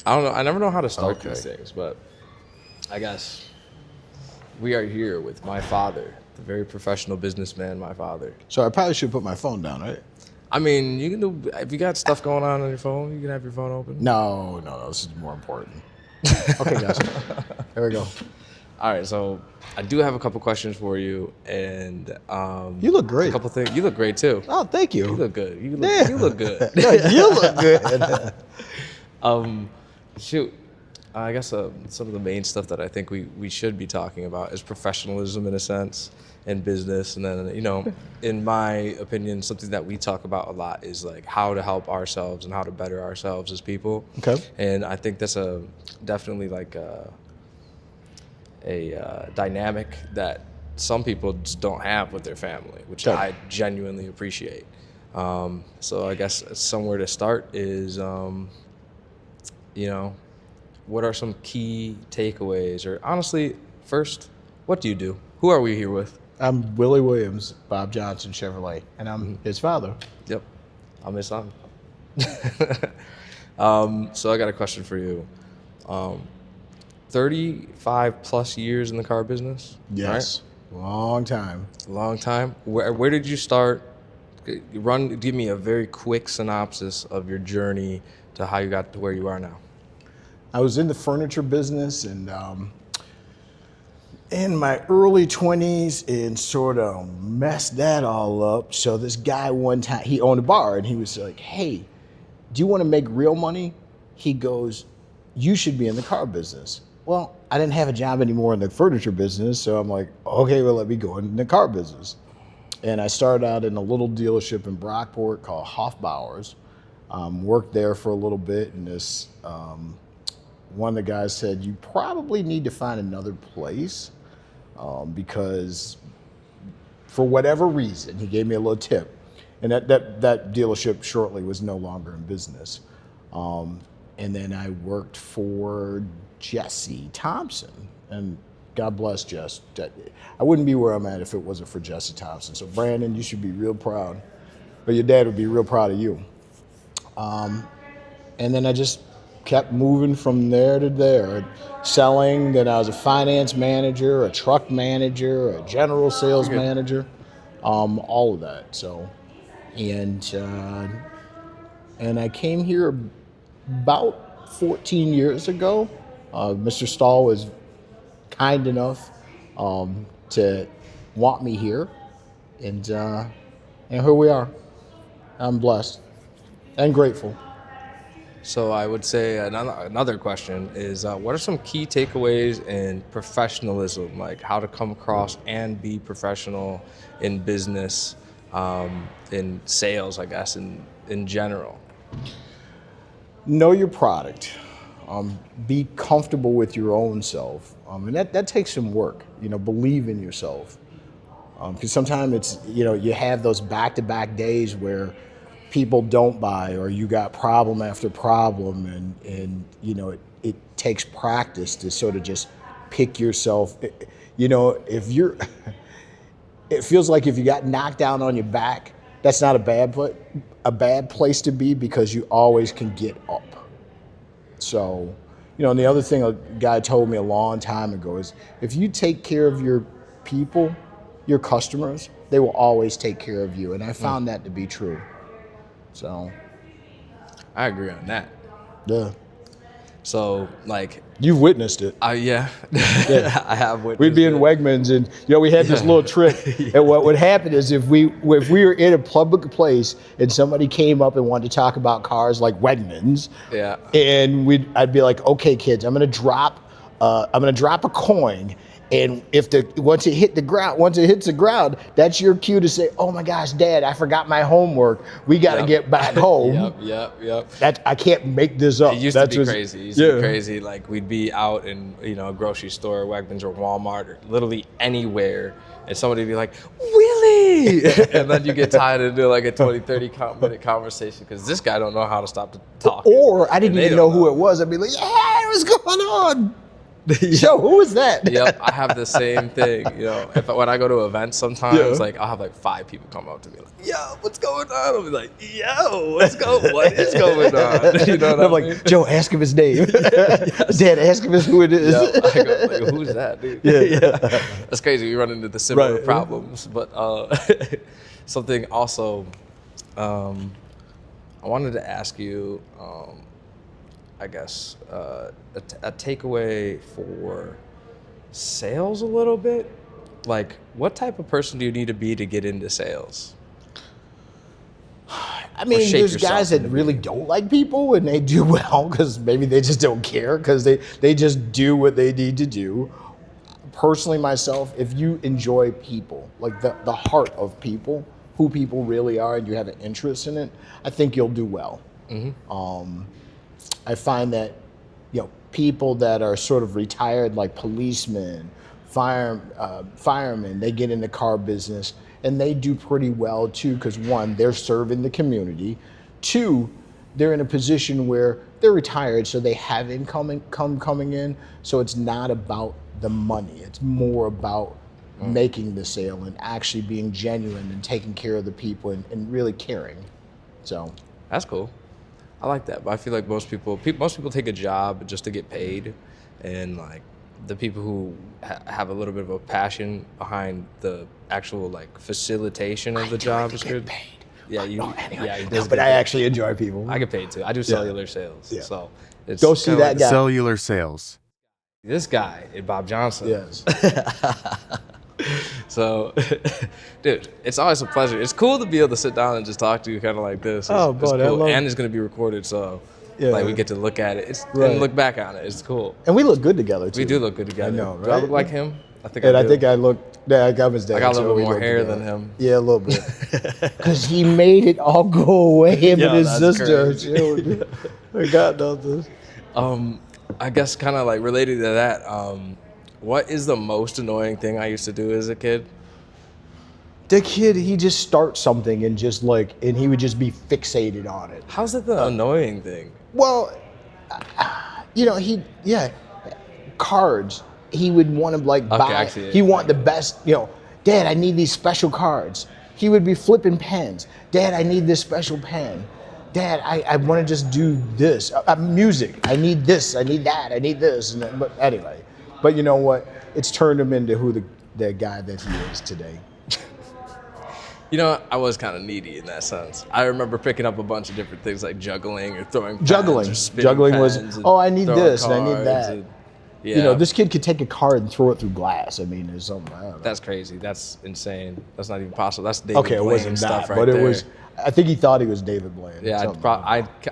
I don't know. I never know how to start Okay. these things, but I guess we are here with my father, the very professional businessman, my father. So I probably should put my phone down, right? I mean, you can do, if you got stuff going on your phone, you can have your phone open. No, this is more important. Okay, guys. There we go. All right, so I do have a couple questions for you, and You look great. a couple things. You look great too. Oh, thank you. You look good. Yeah. You look good. You look good. Shoot, I guess some of the main stuff that I think we should be talking about is professionalism in a sense in business. And then, in my opinion, something that we talk about a lot is like how to help ourselves and how to better ourselves as people. Okay. And I think that's definitely like a dynamic that some people just don't have with their family, which Okay. I genuinely appreciate. So I guess somewhere to start is, what are some key takeaways? Or honestly, first, what do you do? Who are we here with? I'm Willie Williams, Bob Johnson Chevrolet, and I'm his father. Yep, I'm his son. So I got a question for you. 35 plus years in the car business? Yes. Long time. Right? A long time. Where did you start? Give me a very quick synopsis of your journey to how you got to where you are now. I was in the furniture business and in my early 20s and sort of messed that all up. So this guy one time, he owned a bar and he was like, hey, do you want to make real money? He goes, you should be in the car business. Well, I didn't have a job anymore in the furniture business. So I'm like, okay, well, let me go in the car business. And I started out in a little dealership in Brockport called Hofbauer's. Worked there for a little bit, and this one of the guys said, you probably need to find another place because for whatever reason, he gave me a little tip. And that dealership shortly was no longer in business. And then I worked for Jesse Thompson, and God bless Jess. I wouldn't be where I'm at if it wasn't for Jesse Thompson. So Brandon, you should be real proud, or your dad would be real proud of you. And then I just kept moving from there to there, selling. Then I was a finance manager, a truck manager, a general sales manager, all of that. So, and I came here about 14 years ago. Mr. Stahl was kind enough to want me here, and here we are. I'm blessed and grateful. So I would say another question is, what are some key takeaways in professionalism, like how to come across and be professional in business, in sales, I guess, in general? Know your product. Be comfortable with your own self. And that takes some work, believe in yourself. Because sometimes it's, you have those back-to-back days where people don't buy or you got problem after problem and it takes practice to sort of just pick yourself. If you're, it feels like if you got knocked down on your back, that's not a bad place to be because you always can get up. So, and the other thing a guy told me a long time ago is if you take care of your people, your customers, they will always take care of you. And I found that to be true. So. I agree on that. Yeah. So, like, you've witnessed it. Yeah. I have witnessed We'd be in it. Wegmans and, we had this little trick. And what would happen is if we were in a public place and somebody came up and wanted to talk about cars like Wegmans, Yeah. and I'd be like, okay, kids, I'm gonna drop a coin. And once it hits the ground, that's your cue to say, "Oh my gosh, Dad, I forgot my homework. We got to get back home." Yep. I can't make this up. It used to be crazy. Like we'd be out in a grocery store, Wegmans or Walmart, or literally anywhere, and somebody would be like, "Willie," and then you get tired into like a 20, 30-minute conversation because this guy don't know how to stop talking. Or I didn't even know who it was. I'd be like, "Yeah, what's going on?" Yo, who is that? Yep, I have the same thing. You know, when I go to events, sometimes Yeah. like I'll have like 5 people come up to me like, "Yo, what's going on?" I'll be like, "Yo, what is going on?" You know what I'm I mean? like, Joe, ask him his name. Dad, ask him who it is. Yep. I go, like, who's that, dude? Yeah. That's crazy. We run into the similar Right. problems, but something also I wanted to ask you. I guess a takeaway for sales a little bit. Like, what type of person do you need to be to get into sales? I mean, shape there's yourself guys that into really don't like people and they do well because maybe they just don't care because they just do what they need to do. Personally, myself, if you enjoy people, like the heart of people, who people really are, and you have an interest in it, I think you'll do well. I find that, people that are sort of retired, like policemen, firemen, they get in the car business and they do pretty well too, because one, they're serving the community. Two, they're in a position where they're retired, so they have income coming in. So it's not about the money. It's more about making the sale and actually being genuine and taking care of the people and really caring. So That's cool. I like that, but I feel like most people take a job just to get paid, and like the people who have a little bit of a passion behind the actual like facilitation of the job is good. paid. Yeah, you. Anyway, Yeah, he no, does but get I paid. actually enjoy people. I get paid too. I do cellular sales, Yeah. so it's Go see kinda that like guy. Cellular sales. this guy, Bob Johnson. Yes. So, dude, it's always a pleasure. It's cool to be able to sit down and just talk to you kind of like this. Oh, It's buddy, I cool. love- And it's going to be recorded, so Yeah. like we get to look at it Right. and look back on it. It's cool. And we look good together too. We do look good together. I know, Do I right? look like him? I think And I I do. think I look. Yeah, I got his dad. I got a so little we bit more look hair together. than him. Yeah, a little bit. Because he made it all go away. Him Yo, and his that's sister. crazy. Dude, I got nothing. I guess kind of like related to that, what is the most annoying thing I used to do as a kid? The kid, he just starts something and just like, and he would just be fixated on it. How's that the annoying thing? Well, cards. He would want to like I buy. see it. He want the best. Dad, I need these special cards. He would be flipping pens. Dad, I need this special pen. Dad, I want to just do this. Music. I need this. I need that. I need this. But anyway, but you know what? It's turned him into who the guy that he is today. You know, I was kind of needy in that sense. I remember picking up a bunch of different things like juggling or throwing pens Juggling. or spinning Juggling was, pens and oh, I need throwing this and I need cards that. and- yeah, This kid could take a card and throw it through glass. I mean, there's something. I don't know. that's crazy. That's insane. That's not even possible. That's David Okay, it Blaine wasn't stuff that, right but it there. was. I think he thought he was David Blaine. Yeah, Something.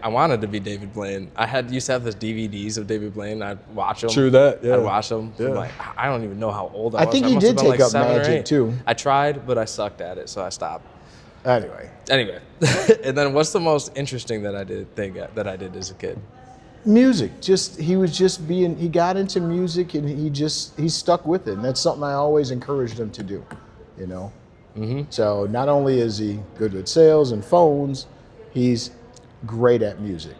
I wanted to be David Blaine. I used to have this DVDs of David Blaine. I'd watch them. True that, yeah. I'd watch them. Yeah. Like, I don't even know how old I I was. think he must did have been take like up 7 or magic, 8. too. I tried, but I sucked at it, so I stopped. Anyway, And then what's the most interesting that I did as a kid? music. He got into music and he stuck with it. And that's something I always encouraged him to do, Mm-hmm. So not only is he good with sales and phones, he's great at music.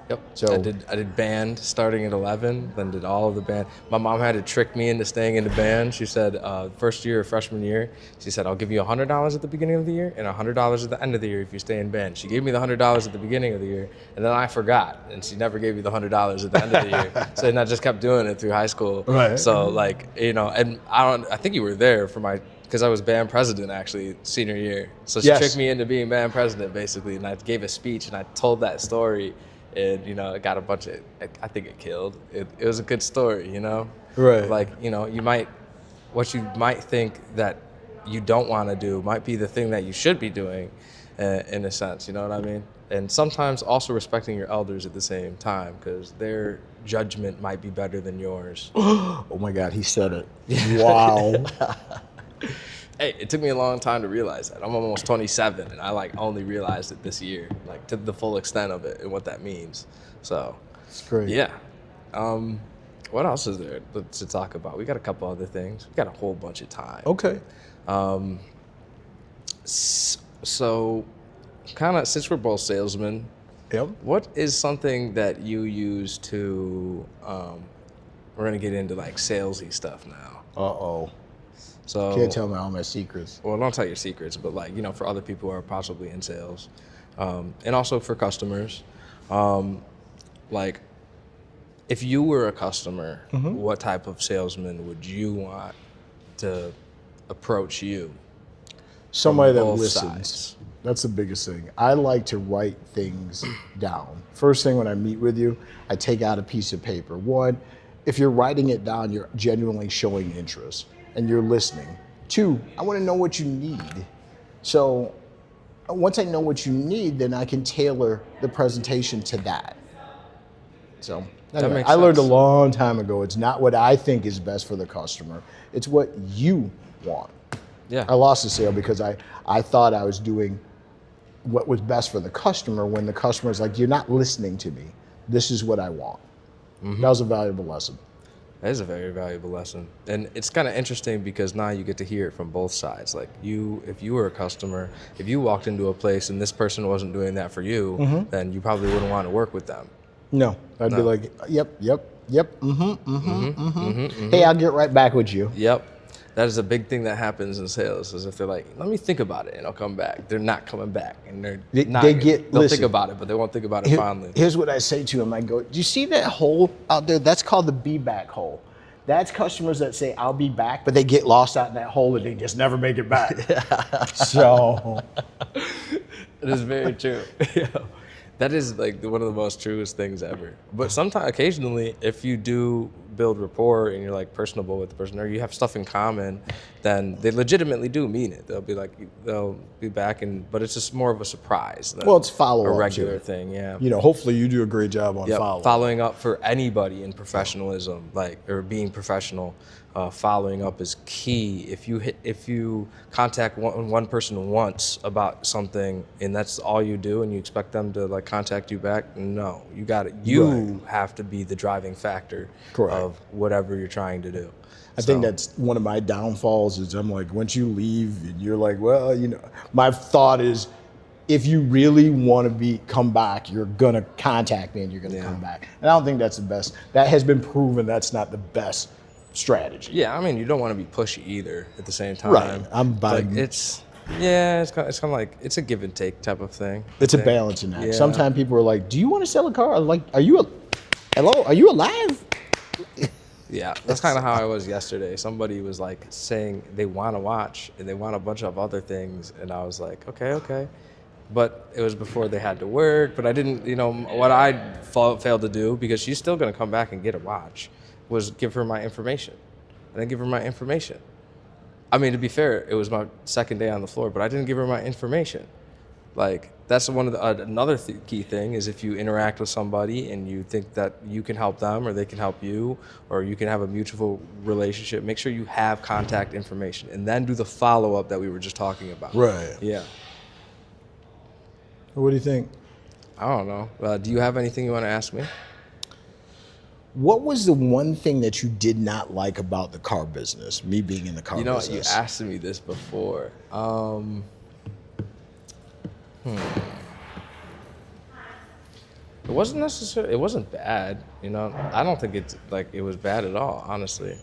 Yep. So- I did band starting at 11, then did all of the band. My mom had to trick me into staying in the band. She said, first year, freshman year, she said, I'll give you $100 at the beginning of the year and $100 at the end of the year if you stay in band. She gave me the $100 at the beginning of the year, and then I forgot, and she never gave me the $100 at the end of the year. So then I just kept doing it through high school. Right. So and I think you were there for because I was band president actually senior year. So she Yes. tricked me into being band president basically, and I gave a speech and I told that story. And it got a bunch of. I think it killed. It was a good story, Right. Like what you might think that you don't want to do might be the thing that you should be doing, in a sense. You know what I mean? And sometimes also respecting your elders at the same time, because their judgment might be better than yours. Oh my God, he said it. Wow. Hey, it took me a long time to realize that. I'm almost 27, and I only realized it this year, to the full extent of it and what that means. So. It's great. Yeah. What else is there to talk about? We got a couple other things. We got a whole bunch of time. Okay. So, kind of, since we're both salesmen, Yep. what is something that you use to we're gonna get into like salesy stuff now. Uh-oh. So Can't tell me all my secrets. well, don't tell your secrets, but like, you know, for other people who are possibly in sales, and also for customers, like if you were a customer, what type of salesman would you want to approach you? Somebody that both listens. sides. That's the biggest thing. I like to write things down. First thing when I meet with you, I take out a piece of paper. One, if you're writing it down, you're genuinely showing interest and you're listening. Two, I want to know what you need. So once I know what you need, then I can tailor the presentation to that. So anyway, makes I learned a sense. long time ago, it's not what I think is best for the customer. It's what you want. Yeah. I lost the sale because I thought I was doing what was best for the customer when the customer's like, you're not listening to me. This is what I want. That was a valuable lesson. That is a very valuable lesson. And it's kind of interesting because now you get to hear it from both sides. Like if you were a customer, if you walked into a place and this person wasn't doing that for you, then you probably wouldn't want to work with them. No, I'd be like, yep, Hey, I'll get right back with you. Yep. That is a big thing that happens in sales is if they're like, let me think about it and I'll come back. They're not coming back and They they'll listen. think about it, but they won't think about it fondly. Here's what I say to them. I go, do you see that hole out there? That's called the be back hole. That's customers that say, I'll be back, but they get lost out in that hole and they just never make it back. So. It is very true. That is like one of the most truest things ever. But sometimes, occasionally, if you do build rapport and you're like personable with the person or you have stuff in common, then they legitimately do mean it. They'll be back, but it's just more of a surprise than Well, it's follow-up, a regular too. thing. Yeah. You know, hopefully you do a great job on Yep. follow-up. Following up for anybody in professionalism, or being professional, following up is key. If you contact one person once about something and that's all you do, and you expect them to like contact you back, no, you got it. You have to be the driving factor Correct. of whatever you're trying to do. I think that's one of my downfalls is I'm like, once you leave and you're like, well, you know, my thought is if you really want to come back, you're going to contact me and you're going to come back. And I don't think that's the best. That has been proven that's not the best strategy. Yeah, I mean, you don't want to be pushy either at the same time. Right. I'm Like, buying. it's kind of like it's a give and take type of thing. It's a I think. balancing act. Yeah. Sometimes people are like, do you want to sell a car? I'm like, are you alive? Yeah, that's kind of how I was yesterday. Somebody was like saying they want to watch and they want a bunch of other things, and I was like, okay. But it was before they had to work. But I didn't, what I failed to do, because she's still going to come back and get a watch, was give her my information. I didn't give her my information. I mean, to be fair, it was my second day on the floor, but I didn't give her my information. Like, that's one of another key thing is if you interact with somebody and you think that you can help them or they can help you or you can have a mutual relationship, make sure you have contact information and then do the follow-up that we were just talking about. Right. Yeah. What do you think? I don't know. Do you have anything you want to ask me? What was the one thing that you did not like about the car business, me being in the car You know, business? you asked me this before. It wasn't necessarily. It wasn't bad. I don't think it was bad at all. Honestly,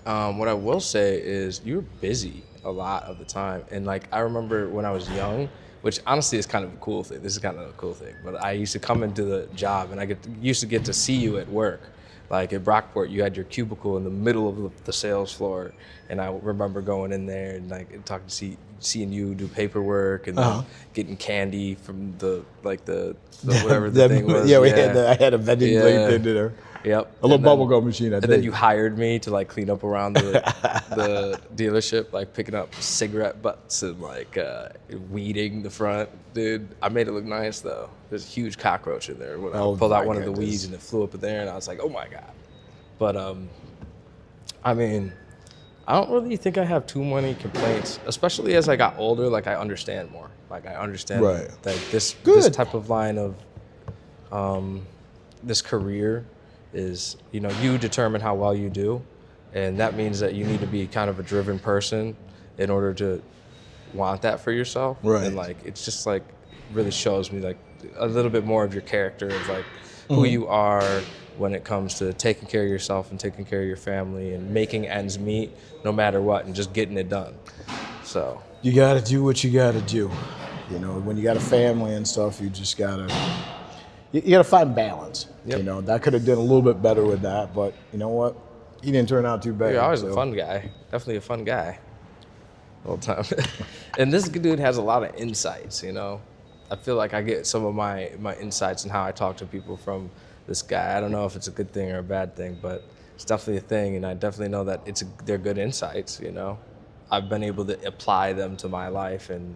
what I will say is you were busy a lot of the time, and like I remember when I was young, which honestly is kind of a cool thing. This is kind of a cool thing. But I used to come into the job, and I used to get to see you at work. Like at Brockport, you had your cubicle in the middle of the sales floor, and I remember going in there and like talking to seeing you do paperwork and then getting candy from the whatever the thing was. Yeah, I had a vending blade thing there. Yep. A little bubble gum machine, I And think. then you hired me to like clean up around the dealership, like picking up cigarette butts and like weeding the front. Dude, I made it look nice though. There's a huge cockroach in there. When I Oh, pulled out my one of the goodness. weeds and it flew up in there and I was like, oh my God. But I mean, I don't really think I have too many complaints, especially as I got older. Like I understand more. Like I understand Right. that this Good. type of line of this career is, you determine how well you do. And that means that you need to be kind of a driven person in order to want that for yourself. Right. And like, it's just like really shows me like a little bit more of your character of like who you are, when it comes to taking care of yourself and taking care of your family and making ends meet no matter what and just getting it done. So You got to do what you got to do. You know, when you got a family and stuff, you just got to, you got to find balance. Yep. You know, that could have done a little bit better with that, but you know what? He didn't turn out too bad. you're always so. a fun guy. Definitely a fun guy. All the time. And this dude has a lot of insights, you know. I feel like I get some of my insights and how I talk to people from this guy. I don't know if it's a good thing or a bad thing, but it's definitely a thing, and I definitely know that they're good insights, you know. I've been able to apply them to my life and,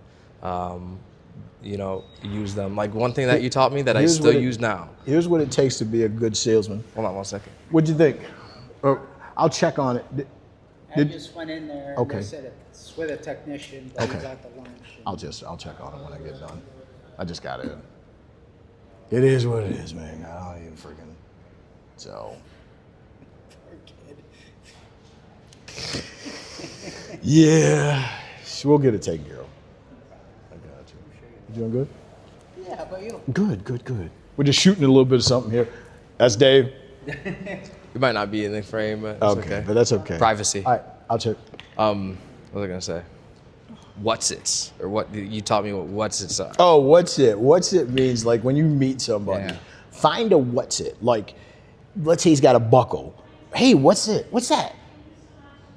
you know, use them. Like one thing that you taught me that I Here's still what use now. Here's what it takes to be a good salesman. Hold on 1 second. What'd you think? I'll check on it. I just went in there and Okay. they said it's with a technician, but he's Okay. at the lunch. I'll check on it when I get done. I just got in. It is what it is, man. I don't even freaking. So. Yeah, we'll get it taken care of. I got you. You doing good? Yeah, how about you? Good. We're just shooting a little bit of something here. That's Dave. You might not be in the frame, but it's okay. But that's okay. Privacy. All right, I'll check. What was I gonna say? What's it's or what you taught me what what's it's are. Oh, what's it? What's it means like when you meet somebody, Yeah. find a what's it. Like, let's say he's got a buckle. Hey, what's it? What's that?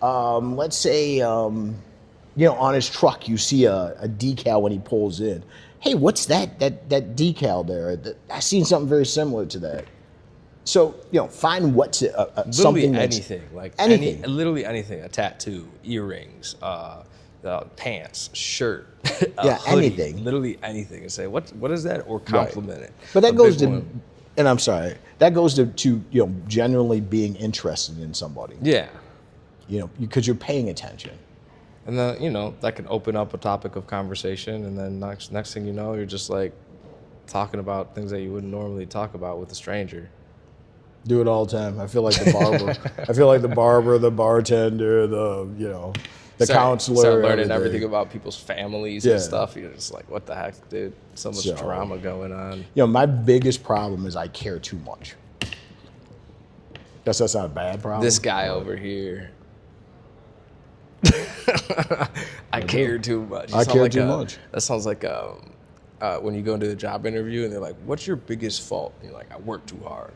Let's say, you know, on his truck you see a decal when he pulls in. Hey, what's that decal there? I seen something very similar to that. So, you know, find what's it. Literally Something that's- anything, like anything. literally anything. A tattoo, earrings, pants, shirt, a Yeah, hoodie, anything. Literally anything, and say what is that, or compliment it. But that A goes big to, one. and I'm sorry, that goes to you know, genuinely being interested in somebody. Yeah, You know, because you're paying attention. and then you know that can open up a topic of conversation, and then next thing you know, you're just like talking about things that you wouldn't normally talk about with a stranger. Do it all the time. I feel like the barber. I feel like the barber, the bartender, the counselor. Start learning everything about people's families Yeah. and stuff. You're just like, what the heck, dude? So much So- drama going on. You know, my biggest problem is I care too much. That's not a bad problem. This guy over here. I care too much. You I sound care like too much. That sounds like when you go into a job interview and they're like, "What's your biggest fault?" And you're like, "I work too hard."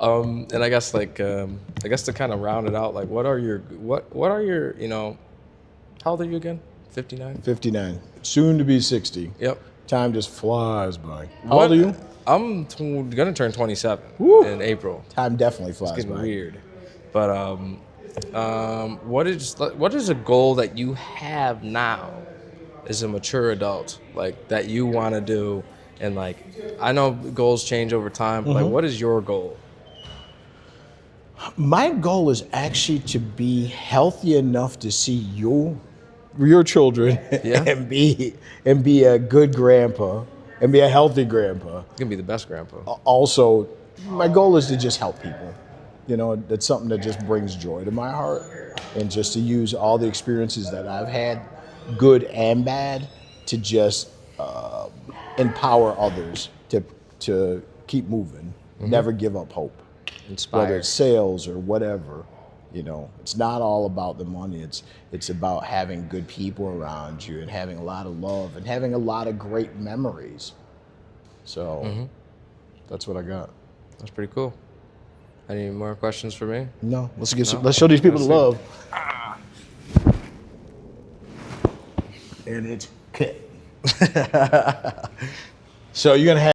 And I guess to kind of round it out, like, what are your you know, how old are you again? 59. 59, soon to be 60. Yep. Time just flies by. How old are you? I'm gonna turn 27 Woo. in April. Time definitely flies It's getting by. weird. But what is a goal that you have now as a mature adult, like that you want to do? And like, I know goals change over time, but like, what is your goal? My goal is actually to be healthy enough to see your children Yeah. and be a good grandpa and be a healthy grandpa. You're gonna be the best grandpa. Also, my goal is to just help people. You know, that's something that just brings joy to my heart, and just to use all the experiences that I've had, good and bad, to just empower others to keep moving, never give up hope. Whether Inspired. it's sales or whatever, you know, it's not all about the money. It's about having good people around you and having a lot of love and having a lot of great memories. So that's what I got. That's pretty cool. Any more questions for me? No, let's show these people the love. And it's cut. So you're gonna have.